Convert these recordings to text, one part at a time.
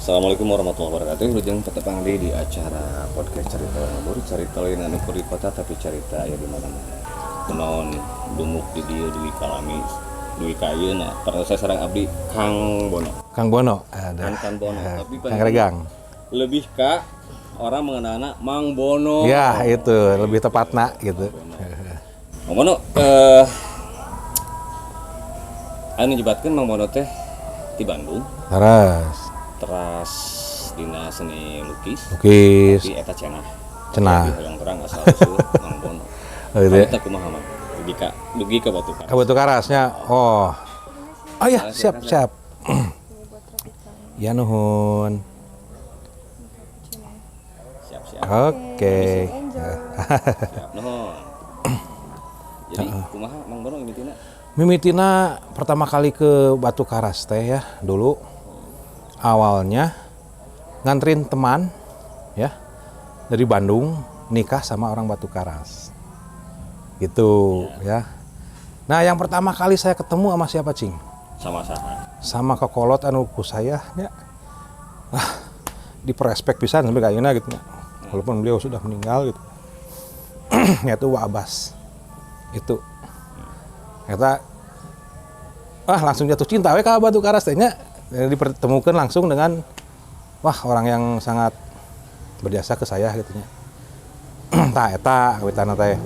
Assalamualaikum warahmatullahi wabarakatuh. Lujeng petepang di acara podcast cerita ngabur, cerita lain anu di kota tapi cerita aya di mana-mana. Kunaon dumuk di dieu duwi kalami, duwi kayeuna. Pada saya sareng abdi Kang Bono. Kang Bono ada. Kang Bono, tapi Kang Regang. Lebih ka orang mengenalna Mang Bono. Ya, itu lebih tepatna gitu. Mang Bono anu nyebatkeun Mang Bono teh di Bandung. Teras dina seni lukis. Tapi eta cenah. Yang terang asal usul Mang Bono. Oh, gitu ya. Eta kumaha Mang? Dugi ka Batu Karas. Ka Batu Karasnya. Oh ya, siap. Ya nuhun. Siap. Oke. Siap nuhun. Jadi kumaha Mang Bono mimitina? Mimitina pertama kali ke Batu Karas teh ya dulu. Awalnya nganterin teman ya dari Bandung nikah sama orang Batu Karas gitu ya. Nah yang pertama kali saya ketemu sama siapa Cing? Sama saha? Sama kokolot anu ku saya ya. Diperespek pisan sampai kayaknya gitu ya. Walaupun beliau sudah meninggal gitu. Yaitu Wa Abbas itu kata langsung jatuh cinta we ka Batu Karas teh nya. Dipertemukan langsung dengan orang yang sangat berjasa ke saya gitu nya. Tah eta awitana teh.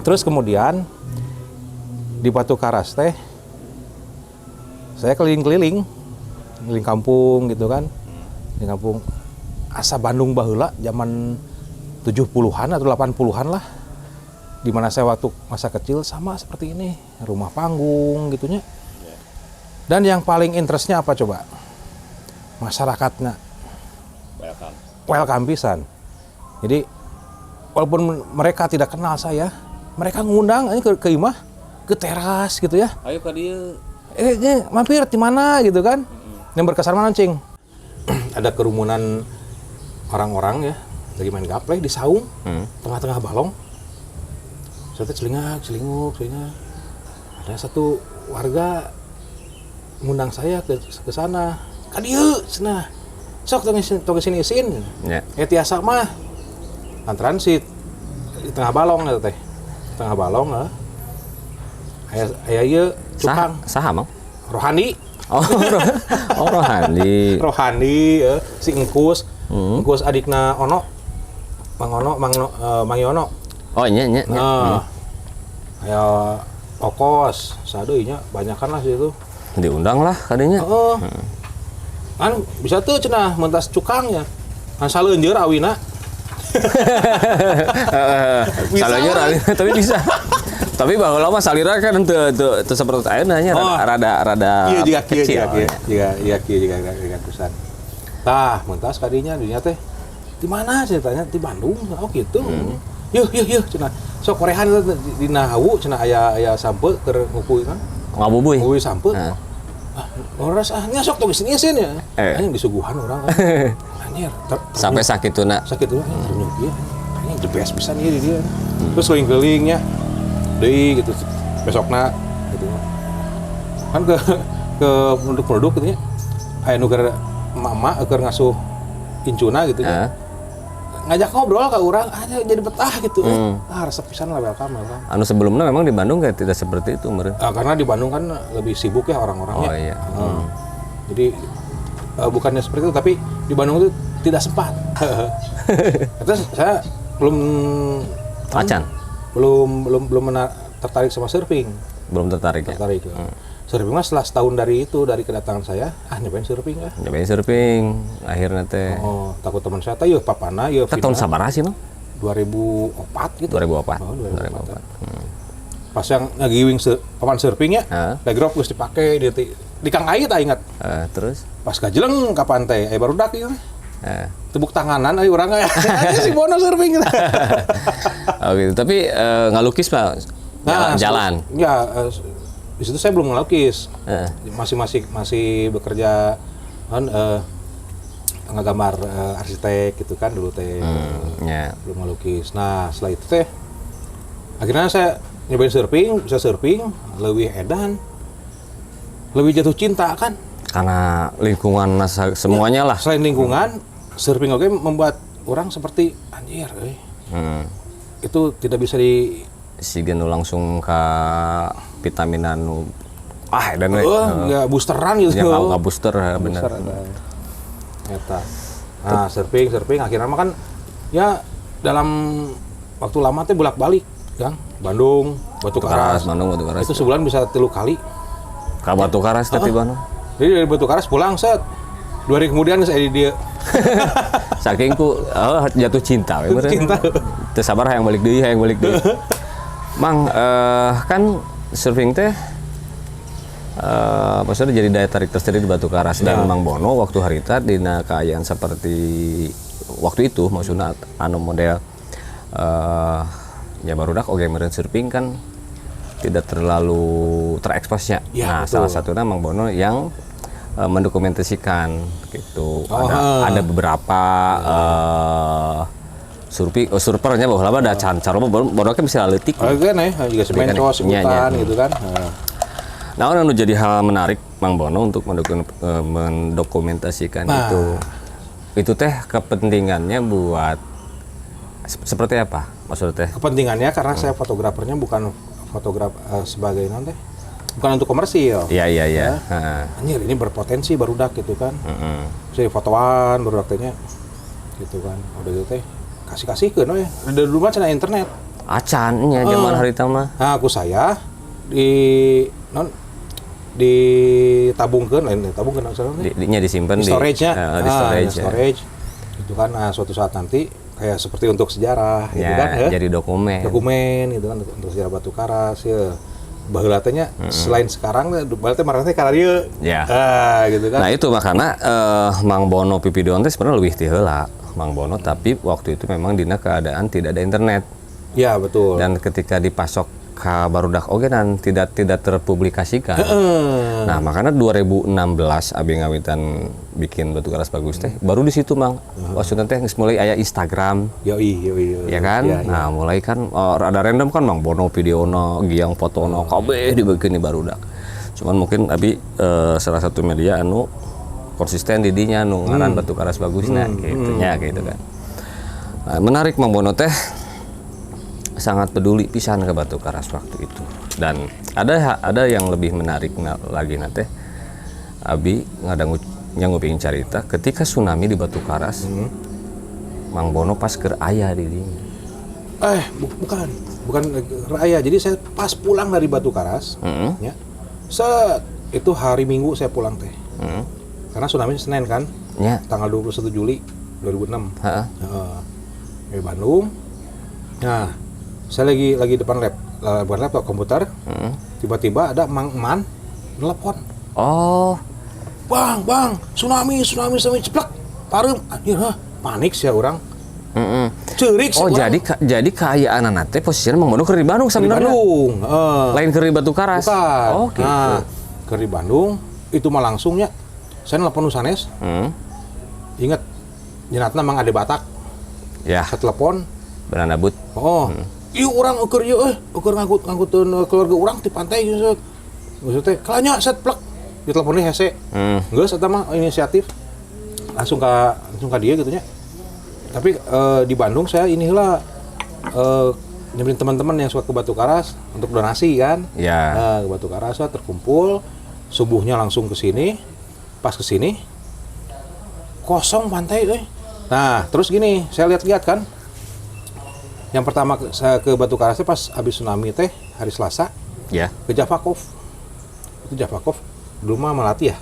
Terus kemudian di Batu Karas teh saya keliling kampung gitu kan. Di kampung asa Bandung baheula zaman 70-an atau 80-an lah. Di mana saya waktu masa kecil sama seperti ini, rumah panggung gitunya. Dan yang paling interestnya apa coba? Masyarakatnya. Welcome pisan. Jadi walaupun mereka tidak kenal saya, mereka ngundang aja ke imah, ke teras gitu ya. Ayo ka dieu. Mampir di mana gitu kan? Yang berkesan mana Cing? Ada kerumunan orang-orang ya, lagi main gaplek di saung, tengah-tengah balong. Saya celinguk. Ada satu warga ngundang saya ke sana. Ka dieu cenah. Sok tong sini isin. Ya. Tiasa mah. Antran di tengah balong eta teh. Tengah balong aya ieu cukang. Saha Mang? Rohani. Oh Rohani. Rohani si Engkus. Engkus adikna Ono. Mang Yono. Oh nya. Aya Okos, sadeui nya banyakan lah situ. Diundang lah kadinya. Kan bisa tuh cenah mentas cukangnya. Kan saleunjeur awina. Saleunjeur awina tapi bisa. Tapi baheula mah salira kan teu seperti ayeuna nya rada kecil. Iya pisan. Tah mentas kadinya dinya teh di mana ceritanya? Di Bandung. Oh gitu. Yeuh cenah. Sok korehan dina hawu cenah aya sampe keur ngupuy kan. Ngabubuy. Ngupuy sampe. Orang nya sok tuh sini ya. Anjing disuguhan orang. Anjir. Sampai sakituna. Ternyuk ieu. Anjing the best pisan ieu dia. Terus keliling-kelilingnya. Deui gitu besokna gitu. Kan ke produk-produk gitu nya. Aya nu keur emak-emak keur ngasuh incuna gitu ya. Ngajak ngobrol ke orang, jadi betah gitu. Resep pisan lah welcome. Anu sebelumnya memang di Bandung kayak tidak seperti itu meureun. Karena di Bandung kan lebih sibuk ya orang-orangnya. Oh iya. Jadi bukannya seperti itu, tapi di Bandung itu tidak sempat. Terus saya belum tertarik sama surfing. Belum tertarik ya? Surfing mah setelah setahun dari kedatangan saya, nyobain surfing lah. Nyobain surfing, akhirnya teh. Takut teman saya teh, papana, Vina. Tahun sabaraha sih no? 2004 gitu. 2004. 2004. Pas yang ngagiwing papan surfing ya, backdrop geus dipake di Kang Ai tak ingat. Terus? Pas kajeleng ka pantai, barudak ieu. Tepuk tanganan urang si Bono surfing gitu. Oh gitu. Tapi ngalukis Pak. Jalan. Ya, di situ saya belum ngelukis. Masih bekerja kan ngegambar arsitek gitu kan dulu teh. Belum ngelukis. Nah, setelah itu teh akhirnya saya nyobain surfing, bisa surfing, lebih edan. Lebih jatuh cinta kan. Karena lingkungan semuanya lah. Selain lingkungan, surfing oke membuat orang seperti anjir, itu tidak bisa di Sigen langsung ke vitamin anu dan nggak boosteran gitu. Ya nggak booster bener. Eta. Nah, surfing akhirnya mah kan ya dalam waktu lama teh bolak-balik, Kang. Bandung, Batu Karas. Bandung, Batu Karas. Itu sebulan bisa 3 kali. Ka Batu Karas teh Bandung. Jadi dari Batu Karas pulang set. 2 hari kemudian saya di dia. Saking ku jatuh cinta we bener. Cinta. Teu sabar hayang balik deui. Mang, kan surfing teh maksudnya jadi daya tarik tersendiri di Batu Karas dan Mang Bono waktu harita dina kaayaan seperti waktu itu maksudnya anu model ya barudak oge meureun surfing kan tidak terlalu tereksposnya. Ya, nah, salah satunya Mang Bono yang mendokumentasikan gitu. Ada beberapa surfernya bahwa lama ada cancar bodohnya bisa leutik. Kan juga semencos sebutan gitu kan. Nah, anu jadi hal menarik Mang Bono untuk mendokumentasikan itu. Itu teh kepentingannya buat seperti apa? Maksudnya teh? Kepentingannya karena saya fotografernya bukan sebagai nanti. Bukan untuk komersil. Iya. Anjir ini berpotensi barudak gitu kan. Saya fotoan barudak tehnya gitu kan. Udah gitu teh kasih kan ya. Ada dulu mah cenah internet. Acan nya zaman harita mah. Nah, aku saya ditabungkeun lain tabungkeun nya disimpan di storage-nya. Di storage. Itu kan suatu saat nanti kayak seperti untuk sejarah gitu kan ya. Jadi dokumen gitu kan untuk sejarah Batu Karas ya. Baheula teh nya selain sekarang berarti marana teh karena dieu. Gitu kan. Nah, itu makanya Mang Bono Pipideon teh sebenarnya leuwih ti heula Mang Bono, tapi waktu itu memang dina keadaan tidak ada internet. Ya, betul. Dan ketika dipasok ka barudak oge dan tidak terpublikasikan. Nah, makanya 2016 abi ngawitan bikin Batu Karas bagus teh. Baru di situ Mang. Maksudnya teh geus mulai aya Instagram. Yoi. Ya kan? Nah, mulai kan ada random kan Mang Bono videono, giang fotono kabeh dibeukeun di barudak. Cuman mungkin abi salah satu media anu konsisten di dinya anu ngaran Batu Karas bagusnya gitu nya gitu kan. Nah, menarik Mang Bono teh sangat peduli pisan ke Batu Karas waktu itu. Dan ada yang lebih menarik lagi nanti. Abi ngadangu nguping carita ketika tsunami di Batu Karas. Mang Bono pas keur aya di dinya. Bukan aya. Jadi saya pas pulang dari Batu Karas, ya. Itu hari Minggu saya pulang teh. Karena tsunami Senin kan? Ya. Tanggal 21 Juli 2006. Di Bandung. Nah, saya lagi depan laptop komputer. Tiba-tiba ada Mang Man nelpon. Oh. Bang, tsunami ceplak. Pareum anjir, panik sih orang. Ceurik Oh, jadi kaayaan teh posisinya Mang Bono keur di Bandung sebenarnya. Lain keur di Batu Karas. Bukan. Oh, gitu. Nah, keur di Bandung itu mah langsungnya saya nelpon sanes. Ingat nyeratna Mang Ade Batak. Ya. Saya telepon Beranabut. Ieu urang ukur ngangkutkeun keluarga urang di pantai geus. Geus teh kalanya set plek. Diteleponnya hese. Geus eta mah inisiatif. Langsung ka dia gitu nya. Tapi di Bandung saya ini heula nyamperin teman-teman yang suka ke Batu Karas untuk donasi kan. Ya. Ke Batu Karas terkumpul, subuhnya langsung ke sini. Pas ke sini kosong pantai Nah, terus gini, saya lihat kan. Yang pertama saya ke Batu Karas pas habis tsunami teh hari Selasa. Ya. Ke Javakov. Itu Javakov dulu mah Melati ya.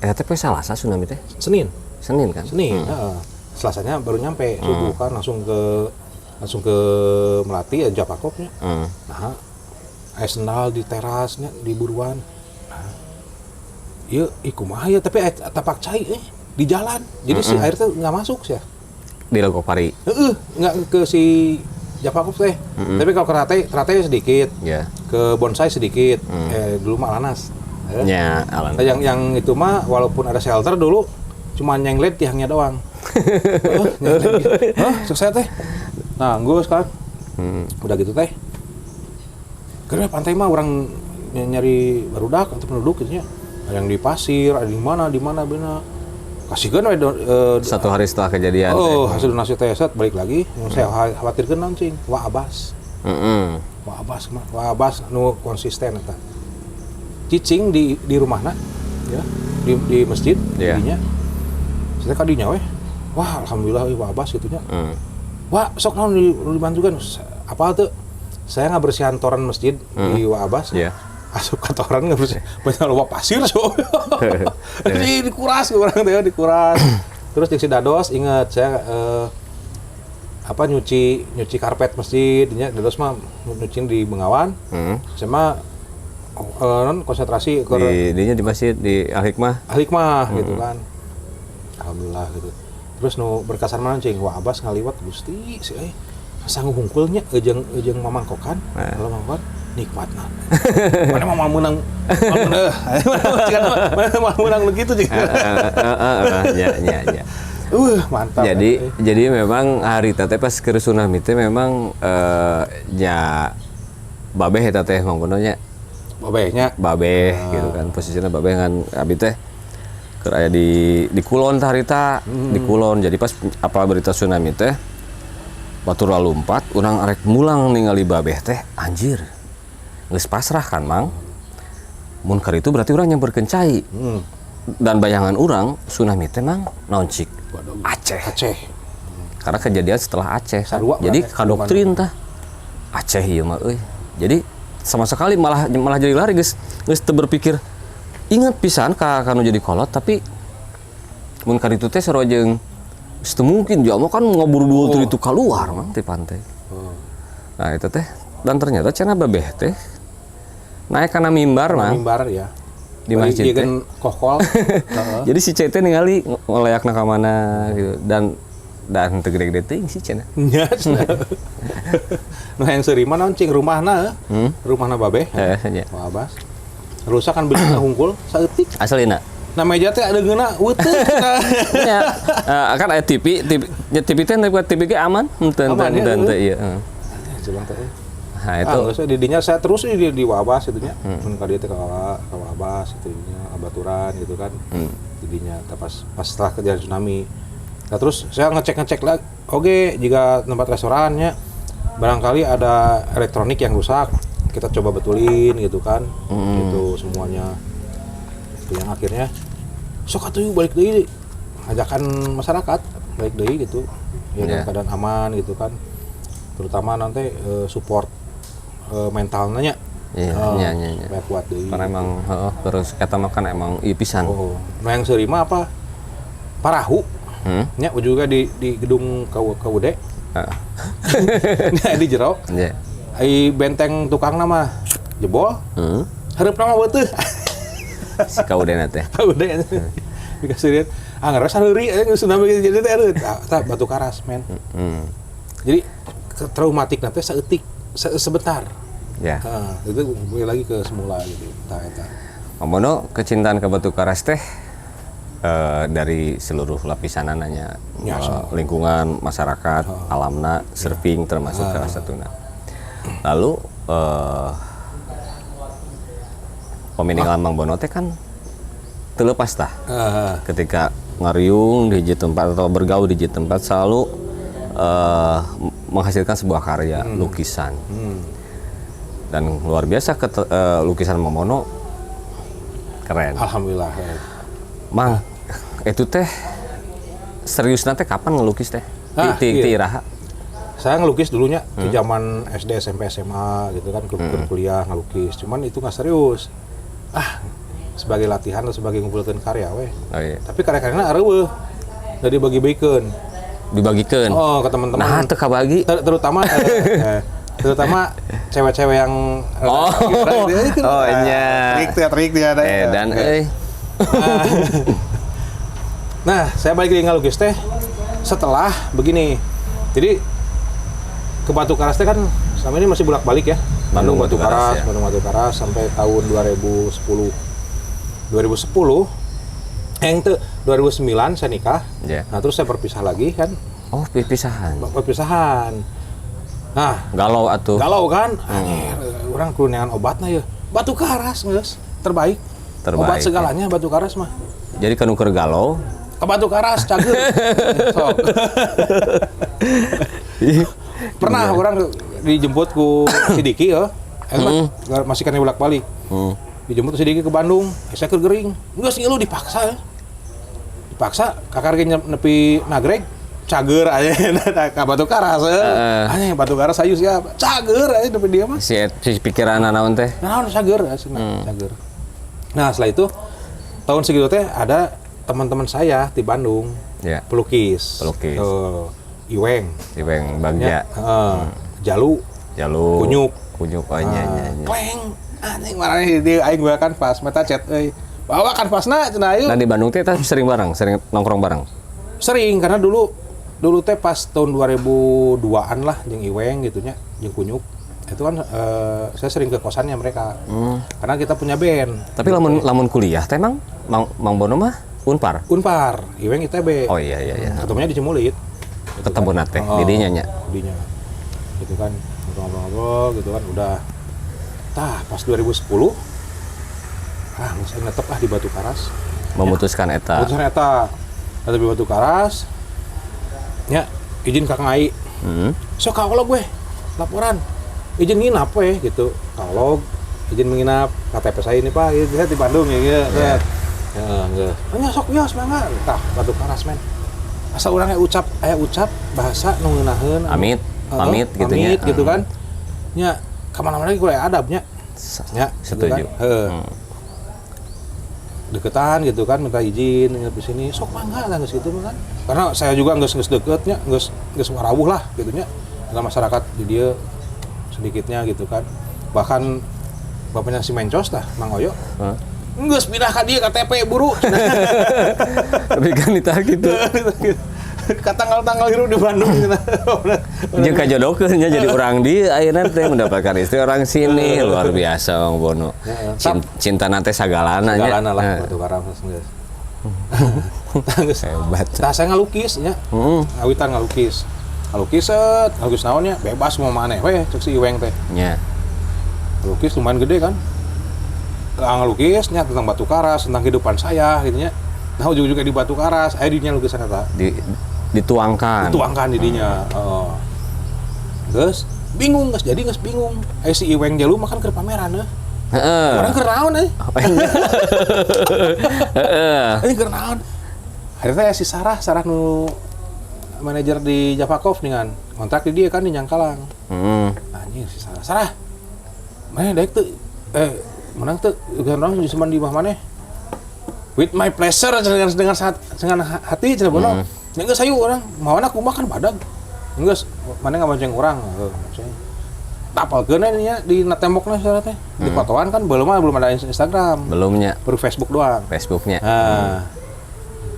Teh Selasa tsunami teh? Senin kan? Senin. Selasanya baru nyampe subuh kan langsung ke Melati ya Javakovnya. Nah, aya sendal di terasnya di buruan. Nah, ieu kumaha ya tapi tapak cai di jalan. Jadi si air teh enggak masuk sih. Di Logopari. Enggak ke si Javakov teh. Tapi kalau ke Rate sedikit. Ya. Ke Bonsai sedikit. Dulu mah Alanas. Ya, Alanas. Yang itu mah walaupun ada shelter dulu cuma nyenglet tiangnya doang. Sukses teh. Nah, gue sekarang udah gitu teh. Karena pantai mah orang nyari barudak atau penduduk gitu nya. Ada yang di pasir, ada di mana benar. Kasihkan we Satu hari setelah kejadian. hasil donasi teh set balik lagi. Yang saya khawatirkeun naon cing? Wah Abbas. Wah Abbas nu konsisten eta. Cicing di rumahna ya, di masjid dinya. Saya ka dinya we. Wah, alhamdulillah euy Wah Abbas kitu nya. Wah, sok naon dibantukeun? Apa tuh? Saya ngabersihan toran masjid di Wah Abbas. Iya. Asup ke toran ngabersihan. Banyak loba pasir so. Jadi dikuras urang teh dikuras. Terus jeung si Dados inget saya nyuci karpet masjid nya Dados mah nyuci di Bengawan. Saya mah konsentrasi ke Dinya di masjid di Al-Hikmah gitu kan. Alhamdulillah gitu. Terus nu berkasan mana cing Wah Abbas ngaliwat Gusti si sanggup hungkulnya ejeng mamangkokan kalau mangkokan nikmatna mana mah menang mana menang begitu juga ya. Mantap Jadi memang hari teh pas keur tsunami teh memang nya babeh eta teh mangkononya babeh gitu kan posisinya babeh kan abi teh keur aya di Kulon teh harita di Kulon. Jadi pas apa berita tsunami teh batur lompat urang arek mulang ningali babeh teh anjir geus pasrah kan mang mun keur itu berarti urang nyamperkeun cai dan bayangan urang tsunami teh mang naon cik Aceh karena kejadian setelah Aceh kan. Jadi kadoktrin tah Aceh ieu mah euy. Jadi sama sekali malah jadi lari geus teu berpikir ingat pisan ka kanu jadi kolot. Tapi mun ka ditu teh sarua jeung teu mungkin jama kan ngaburu dulu itu keluar mang di pantai. Nah itu teh dan ternyata cenah babeh teh naik kana mimbar mang. Mimbar ya. Di masjid teh. Kokol. Jadi si Cai teh ningali ngeleakna ka mana gitu dan teu gede-gede teuing si cenah. Nya. Nah yang serima naon cing rumahna rumahna babeh. Nya. Wah Abbas. Rusak kan beuna hungkul saeutik. Asalina. Nah meja teh ada geuna weuteung. Ya, kan aya TV teh TV ge aman, henteu ieu. Coba teh. Nah, itu didinya saya terus di Wabas itu nya. Mun ka dieu teh ka Wabas itu nya abaturan gitu kan. Didinya pas setelah kejadian tsunami. Nah terus saya ngecek lagi. Oke, jika tempat restorannya barangkali ada elektronik yang rusak, kita coba betulin gitu kan. Gitu semuanya. Yang akhirnya sok atuh balik deui ajakan masyarakat balik deui gitu ya dalam keadaan aman gitu kan, terutama nanti support mentalnya supaya kuat deui karena emang terus eta makan emang ieu pisan. Nah yang serima apa parahu nya juga di gedung KUD di jero ai benteng tukang nama jebol hareup nama beuteuh si kaudena teh. Kaudena. Dikasirin. Ngeres heuri geus tsunami jadi teh tah batu karas men. Jadi traumatik nanti saeutik sebentar. Ya. Itu balik lagi ke semula gitu. Tah eta. Amono kecintaan ke batu karas teh dari seluruh lapisan nanya lingkungan masyarakat, alamna, surfing termasuk salah satuna. Lalu peminingan Mang Bono teh kan terlepas tah. Ketika ngariung di hiji tempat atau bergaul di hiji tempat selalu menghasilkan sebuah karya lukisan. Dan luar biasa lukisan Mang Bono keren. Alhamdulillah. Mang, itu teh seriusna teh kapan ngelukis teh? Ti iraha. Saya ngelukis dulunya di zaman SD, SMP, SMA gitu kan, kuliah ngelukis. Cuman itu nggak serius. Sebagai latihan atau sebagai ngumpulkeun karya we. Oh, iya. Tapi karya-karyana areueuh. Jadi dibagi-bagikeun. Dibagikeun. Oh, ke teman-teman. Nah, teu kabagi. Terutama cewek-cewek yang nya. Trik dia ada. Dan Nah, saya balik lagi ngelukis teh setelah begini. Jadi ke Batu Karas teh kan selama ini masih bolak-balik ya. Bandung Batu Karas, ya. Bandung Batu Karas sampai tahun 2010. 2009 saya nikah. Yeah. Nah, terus saya berpisah lagi kan. Oh, perpisahan. Nah, galau atuh. Galau kan? Anjir, orang kuningan obatna ya. Batu Karas, geus terbaik. Obat segalanya batu karas mah. Jadi kanu keur galau. Ke batu karas cager. Sok. Pernah orang dijemput ku si Diki ya. Masih kan bolak-balik. Dijemput si Diki ke Bandung, saya keur gering. Geus ngilu dipaksa. Dipaksa kakak ge nepi nagreg cager aja ka batu karas. Aneh batu karas sayu siapa? Cager aja nepi dia mah. Si pikiran naon teh? Naon cager cager. Nah, setelah itu tahun segitu teh ada teman-teman saya di Bandung. Ya. Pelukis. Iweng Bagja. Jalu. Kunyuk Nya. Kleng. Anjing marane dia aing bawa kanvas, meta chat euy. Bawa kanvasna cenah ayeuna. Nah di Bandung teh sering nongkrong bareng. Sering karena dulu teh pas tahun 2002-an lah jeung Iweng gitu nya, jeung Kunyuk. Itu kan saya sering ke kosannya mereka. Karena kita punya band. Tapi lamun kuliah teh Mang Bono mah Unpar. Iweng ITB. Oh iya. Ketemunya di Cimulit. Ketemu nate di dinya nya. Dinya. Gitu kan. Ngobrol-ngobrol gitu kan udah. Tah pas 2010 saya netep di Batu Karas. Memutuskan eta. Di Batu Karas. Ya, izin Kakang Ai. So kalau gue laporan izin nginap gitu. Kalau izin menginap KTP saya ini Pak, saya di Bandung ya. Ya, enggak. Hanya sok ya semangat. Tah Batu Karas men. Asal orangnya ucap bahasa nu ngeunaheun. Pamit gitu nya. Pamit gitu kan. Nya kemana-mana gue adabnya. Ya, setuju. Gitu kan. Deketan gitu kan, minta izin nginep di sini. Sok mangga lah geus gitu kan. Karena saya juga geus deketnya, geus warawuh lah gitu nya. Dengan masyarakat di dia sedikitnya gitu kan. Bahkan bapaknya si Mencos tah, Mang Oyo. Geus pindah ka dieu KTP buru. Tapi kan ditah gitu. Ka tanggal-tanggal hirup di Bandung gitu. Jeung kajodokeun nya jadi orang di ayeuna teh mendapatkan istri orang sini luar biasa Mang Bono. Cinta nate sagalana nya. Sagalana lah Batu Karas geus. Hebat. Tah saya ngalukis nya. Ngawitan ngalukis. Ngalukis naon nya bebas mau maneh we cek si Iweng teh. Nya. Ngalukis lumayan gede kan. Ngalukis nya tentang Batu Karas, tentang kehidupan saya gitu nya. Nah ujung-ujungnya di Batu Karas, aya dinya lukisan eta. Dituangkan Dituangkan di dinya. Geus bingung bingung. Si Iweng Jalu makan keur pameran Heeh. Orang keur naon Ini keur naon. Akhirnya si Sarah nu manajer di Javakov dengan kontrak di dia kan di Nyangkalang. Anjir si Sarah. Mana daek teu menang teu orang cuman di mah maneh. With my pleasure dengan hati cenah Bono. Nya geus sayu orang mawana kumaha kan badag. Geus maneh ngabonceng urang. Tapalkeun nya di tembokna salah teh. Di fotoan kan belum ada Instagram. Belumnya. Baru Facebook doang. Facebooknya.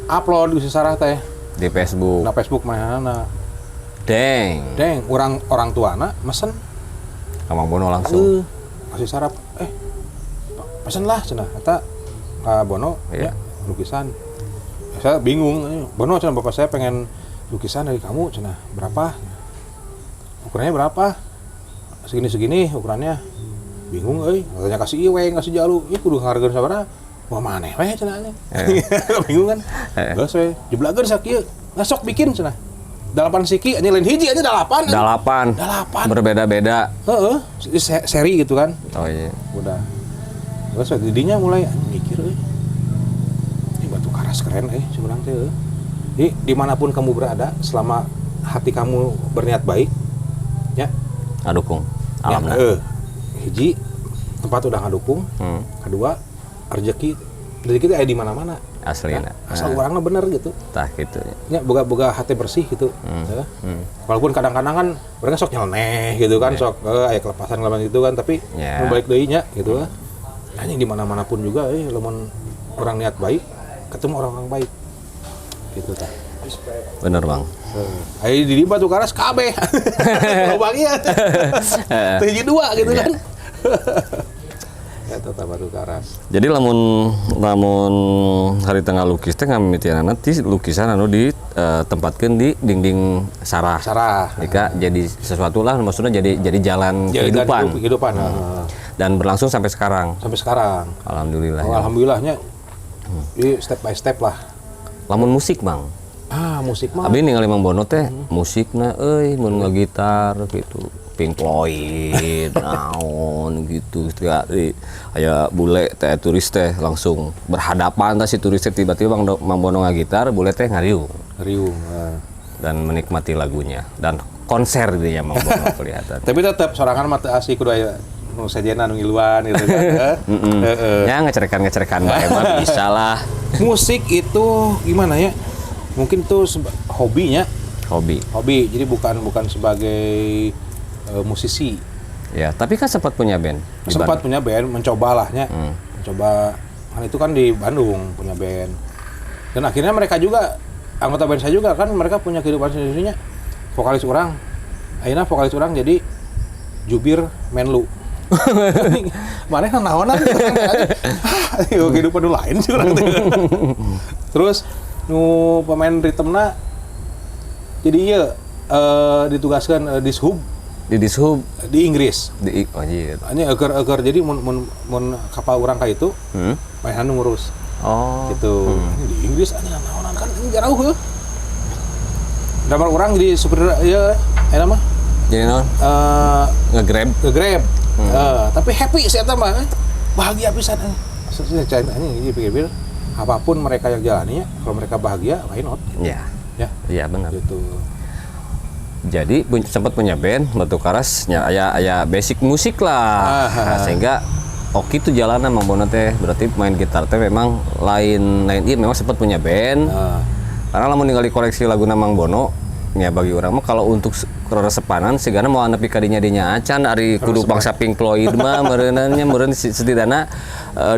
Upload di Sarah teh di Facebook. Na Facebook manehna. Deng, orang tuana mesen ka Mang Bono langsung. Kasih Sarah pesen lah cenah eta ka Bono ya lukisan. Saya bingung, Bono cenah bapak saya pengen lukisan dari kamu cenah berapa? Ukurannya berapa? Segini ukurannya. Bingung euy, katanya kasih Iweng, kasih Jalu. Ieu kudu hareukeun sabaraha? Moal maneh we cenah nya. Bingung kan? Geus we, jeblageun sakieu. Ngasok bikin cenah. 8 siki, ini lain hiji aja 8. 8. Berbeda-beda. Seri gitu kan. Oh iya. Udah. Terus didinya mulai mikir Ini Batu Karas keren sebenarnya teh. Jadi dimanapun kamu berada, selama hati kamu berniat baik, ya. Ngadukung. Alamna. Hiji tempat udah ngadukung. Kedua rezeki itu di mana-mana. Aslina. Asal orangnya bener gitu. Tah gitu. Ya boga hati bersih gitu. Walaupun kadang-kadang kan mereka sok nyeleneh gitu kan, sok aya kelepasan gitu kan, tapi balik deui nya gitu. Anjing di mana-mana pun juga lamun orang niat baik, ketemu orang-orang baik. Gitu tah. Bener, Bang. Aya di Batu Karas kabeh. Lobangian. Teh hiji dua gitu kan. Eta Batu Karas. Jadi lamun hari tengah lukis teh ngamimitianana ti lukisan anu ditempatkeun di dinding sarah. Jika jadi sesuatu lah maksudnya jadi jalan kehidupan. Dan berlangsung sampai sekarang. Sampai sekarang. Alhamdulillah. Oh, ya. alhamdulillahnya. Ini step by step lah. Lamun musik, Bang. Musik mah. Abi ningali Mang Bono teh musikna mun ngagitar gitu. Pink Floyd, naon gitu. Aya bule teh turis teh langsung berhadapan tah si turis teh tiba-tiba Mang Bono ngagitar, bule teh ngariung. Riung. Dan menikmati lagunya dan konser dia Mang Bono kelihatan. Tapi tetap sorangan mah teu asik kudu aya nu sajena nu ngiluan gitu kan. Ya ngecerekan bae mah bisa lah. Musik itu gimana ya? Mungkin tuh hobinya. Hobi. Jadi bukan sebagai musisi. Ya, tapi kan sempat punya band. di Sempat Bandung. punya band, mencoba lahnya. Mencoba kan itu kan di Bandung punya band. Dan akhirnya mereka juga anggota band saya juga kan mereka punya kehidupan sendirinya. Vokalis orang, akhirnya vokalis orang jadi jubir Menlu. Mana kan naonan kehidupan lain sih orang. Terus nu pemain ritmena jadi iya ditugaskan dishub Di Dishub di Inggris. di anjir. Ini agar jadi mun kapal orang kayak itu mainan ngurus gitu. Ini di Inggris aja naonan kan ini jauh heuh. Damar orang jadi supir ya nama Jadi naon? Nge-grab. nge-grab. Tapi happy sih eta mah. Bahagia pisan. Maksudnya ini pikir-pikir apapun mereka yang jalaninya kalau mereka bahagia why not? Iya. Ya. Iya benar. Gitu. Jadi sempat punya band Batu Karas aya basic musik lah. Nah, sehingga oke itu jalanan Mang Bono teh berarti main gitar teh memang lain iya memang sempat punya band. Karena lamun ningali koleksi lagu Mang Bono ya bagi orang mah kalau untuk keresepanan sigana mau nepi ka dinya acan ari kudu bangsa Pink Floyd mah meureun setidakna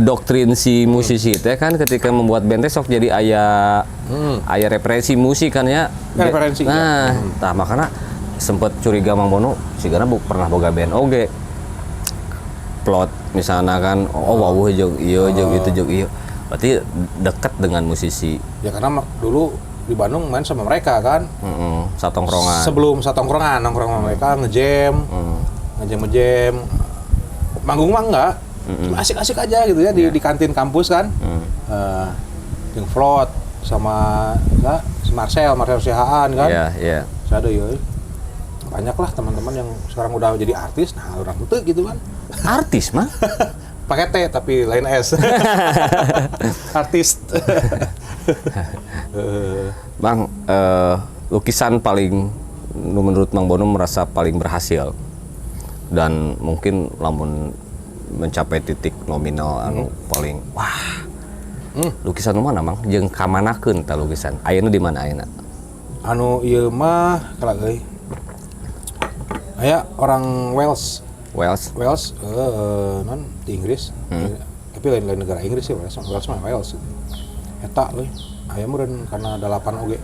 doktrin si musisi teh kan ketika membuat band teh sok jadi aya referensi musik kan ya. Referensi. Nah, tah makanya sempet curiga Mang Bono sigana pernah boga band oge. Plot misalnya kan wow jeung ieu jeung itu jeung ieu. Berarti dekat dengan musisi. Ya karena dulu di Bandung main sama mereka kan. Satongkrongan. Sebelum satongkrongan, nongkrong sama mereka ngejam. Ngejam. Manggung mah enggak. Cuma asik-asik aja gitu ya di kantin kampus kan. Yang Float sama si Marcel Sihaan kan. Iya. Saya ada ya. Banyak lah teman-teman yang sekarang udah jadi artis. Nah, orang itu gitu kan. Artis mah? Pakai T tapi lain S. Artis. Bang, lukisan paling menurut Mang Bono merasa paling berhasil dan mungkin lamun mencapai titik nominal anu paling wah. Lukisan mana Mang? Jeung kamanakeun tah lukisan? Ayeuna di mana ayeuna? Anu ieu mah kalau euy. Aya orang Wales non di Inggris. Tapi lain negara Inggris sih Wales mah Wales. Eta euy. Aya meureun karena 8 oge.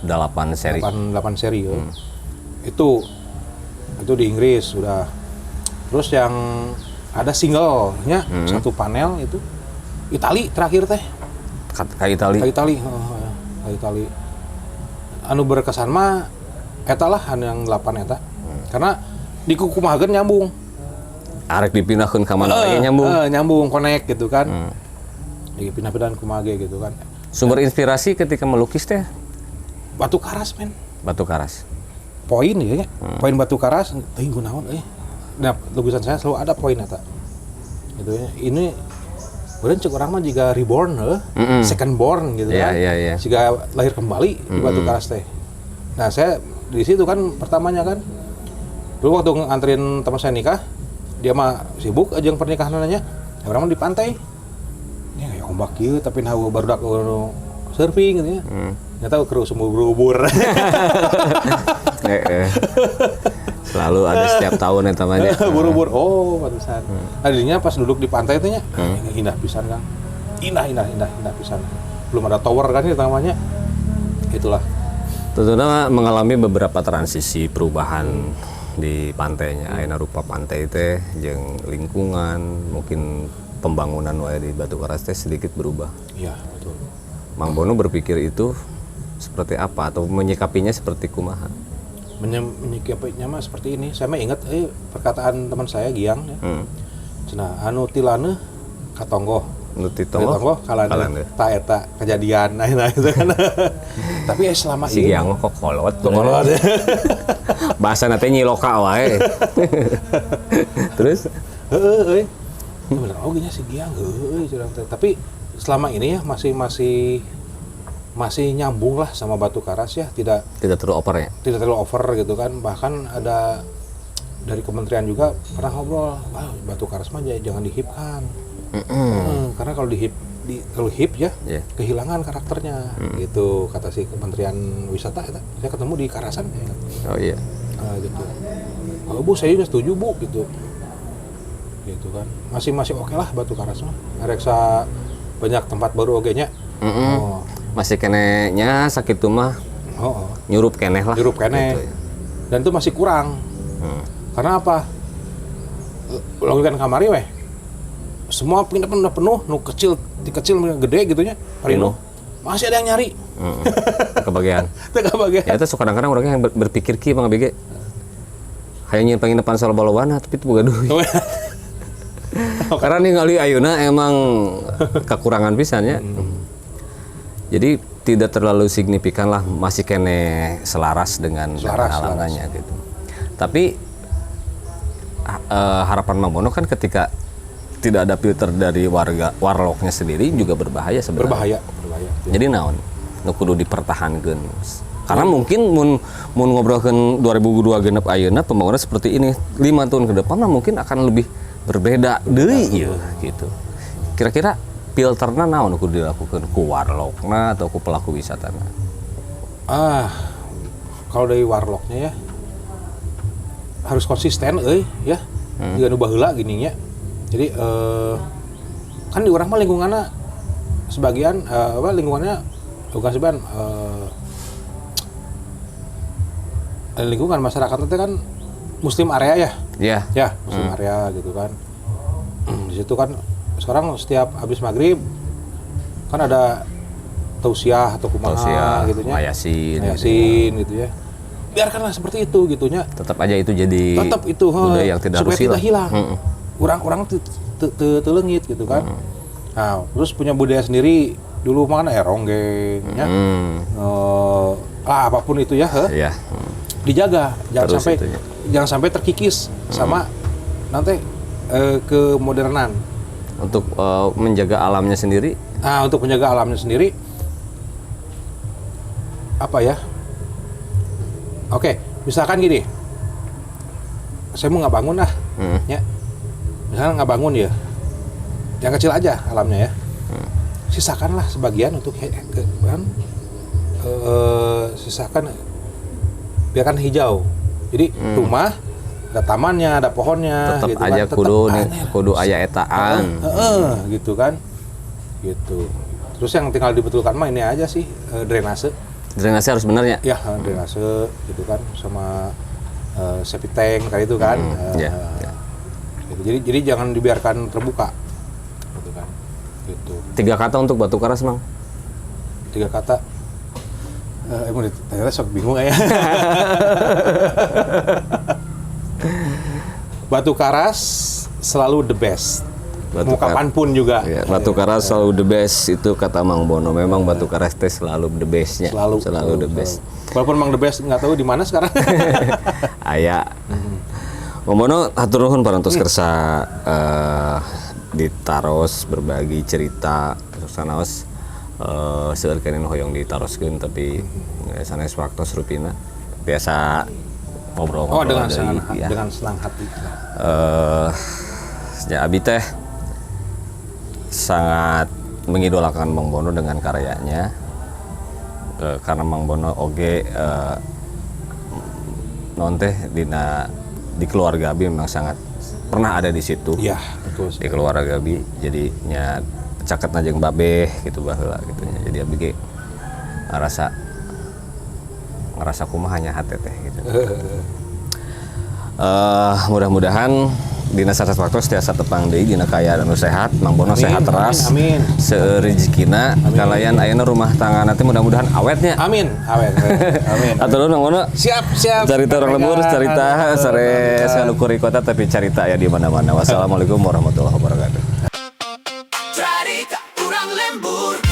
8 seri. 8 seri ya. Itu di Inggris sudah. Terus yang ada singlenya satu panel itu Itali terakhir teh. Ka Itali. Ka Itali. Anu berkesan mah eta lah anu yang 8 eta. Karena di kumahageun nyambung. Arek dipindahkeun ka mana lagi nyambung. Nyambung connect gitu kan. Dipindah-pindahan kumaha gitu kan. Sumber inspirasi ketika melukis teh Batu Karas men. Batu Karas. Poin ya, poin Batu Karas teuing kunaon Nah, lukisan saya selalu ada poin eta. Gitu ya. Ini beneran cek orang mah juga reborn second born gitu kan. Iya. Jika lahir kembali di Batu Karas teh. Nah, saya di situ kan pertamanya kan. Dulu waktu nganterin teman saya nikah, dia mah sibuk aja pernikahan nanya. Orang mah di pantai. Ya kayak ombak kieu tapi nah barudak surfing gitu ya. Nggak tahu keru semua berubur. Selalu ada setiap tahun yang namanya. Berubur. Oh, pantesan. Tadinya pas duduk di pantai itu nya, indah pisan Kang. Indah pisan. Belum ada tower kan itu namanya. Itulah. Tentunya mengalami beberapa transisi perubahan di pantainya. Ayeuna rupa pantai teh jeung lingkungan, mungkin pembangunan wae di Batu Karas teh sedikit berubah. Iya, betul. Mang Bono berpikir itu seperti apa atau menyikapinya seperti kumaha? Menyikapinya mah seperti ini. Saya mah ingat perkataan teman saya Giang ya. cenah anu tilaneuh katonggoh Nuti tonggo kalane ta eta kejadian nah itu kan. Tapi selama si ini Giang kok kolot. kolot. Bahasa nanti nyiloka wae. Terus Heeh. Bener oge nya si Giang curang teh. Tapi selama ini ya masih nyambung lah sama Batu Karas ya, tidak terlalu over ya. Tidak terlalu over gitu kan. Bahkan ada dari kementerian juga pernah ngobrol, wah Batu Karas mah jangan dihipkan. Karena kalau kalau hip ya kehilangan karakternya gitu kata si Kementerian Wisata ya, saya ketemu di Karasan ya. Oh iya. Gitu. Oh, Bu saya juga setuju Bu gitu kan masih oke lah Batu Karas mah reksa banyak tempat baru oge nya. Masih kenenya sakit tuh mah nyurup keneh lah gitu, ya. Dan itu masih kurang karena apa logikan kamari weh semua pindah udah penuh, nu kecil gede gitunya, penuh. Masih ada yang nyari. Kebagian. Kebagian. Ya itu kadang-kadang orangnya yang berpikir ki Bang BG. Hayang nyeun penginapan salobalowana tapi itu boga duit. Karena ningali ayeuna emang kekurangan pisan ya. Jadi tidak terlalu signifikan lah, masih kene selaras dengan alamnya gitu. Tapi harapan Mang Bono kan ketika tidak ada filter dari warlocknya sendiri juga berbahaya sebenarnya. Berbahaya. Jadi naon? Nu kudu dipertahankeun. Karena mungkin mun ngobrolkeun 2002 genep ayeuna pembangunan seperti ini 5 tahun ke depan mungkin akan lebih berbeda deui ieu gitu. Kira-kira filterna naon kudu dilakukeun ku warlockna atau ku pelaku wisatana? Kalau dari warlocknya ya harus konsisten ya. Jika nu baheula gini nya. Jadi kan di urang mah lingkungannya sebagian lingkungannya bukan sebagian lingkungan masyarakat itu kan muslim area ya. Ya, muslim area gitu kan. Di situ kan sekarang setiap habis maghrib kan ada tausiah atau kumaha gitu nya. Yasin gitu ya. Biarkanlah seperti itu gitunya. Tetap aja itu jadi budaya yang tidak supaya harus tidak hilang. Orang-orang telengit gitu kan. Nah, terus punya budaya sendiri dulu mana ronggeng ya. Apapun itu ya, dijaga jangan sampai terkikis sama nanti kemodernan. Untuk menjaga alamnya sendiri. Untuk menjaga alamnya sendiri apa ya? Oke, misalkan gini. Saya mau bangun ya. Misalnya nggak bangun ya, yang kecil aja alamnya ya, sisakanlah sebagian untuk sisakan biarkan hijau. Jadi rumah ada tamannya, ada pohonnya. Tetap gitu aja kan. kudu aya etaan. Gitu kan, gitu. Terus yang tinggal dibetulkan mah ini aja sih drainase. Drainase harus benar ya? Ya drainase gitu kan, sama septic tank kayak itu kan. Gitu. Jadi jangan dibiarkan terbuka, gitu kan. Gitu. 3 kata untuk Batu Karas, Mang. 3 kata. Emang ternyata sok bingung ya. Batu Karas selalu the best. Mau kapanpun juga. Ya, Batu Karas selalu the best itu kata Mang Bono. Memang Batu Karas teh selalu the bestnya. Selalu the best. Walaupun Mang the best nggak tahu di mana sekarang. Aya. Mang Bono hatur nuhun parantos kersa ditaros berbagi cerita sanaos seueur keneh hoyong ditaroskeun tapi sanes waktos rupina biasa ngobrol-ngobrol dengan senang hati. Ya abi teh sangat mengidolakan Mang Bono dengan karyanya karena Mang Bono oge non teh di keluarga Abi memang sangat pernah ada di situ. Iya, betul. Di keluarga Abi jadinya caket najeng babeh gitu baheula gitu nya. Jadi Abi ge ngerasa kumaha nya hate teh gitu. Mudah-mudahan dina sasaspaktos tiasa tepang deui dina kaya anu sehat, Mang Bono sehat teras. Amin. Seurejekina kalayan ayeuna rumah tangga nanti mudah-mudahan awetnya. Amin. Amin. Atur Mang Bono. Siap. Carita orang lembur, carita sares ngalukuri kota tapi carita ya di mana-mana. Wassalamualaikum warahmatullahi wabarakatuh. Carita orang lembur.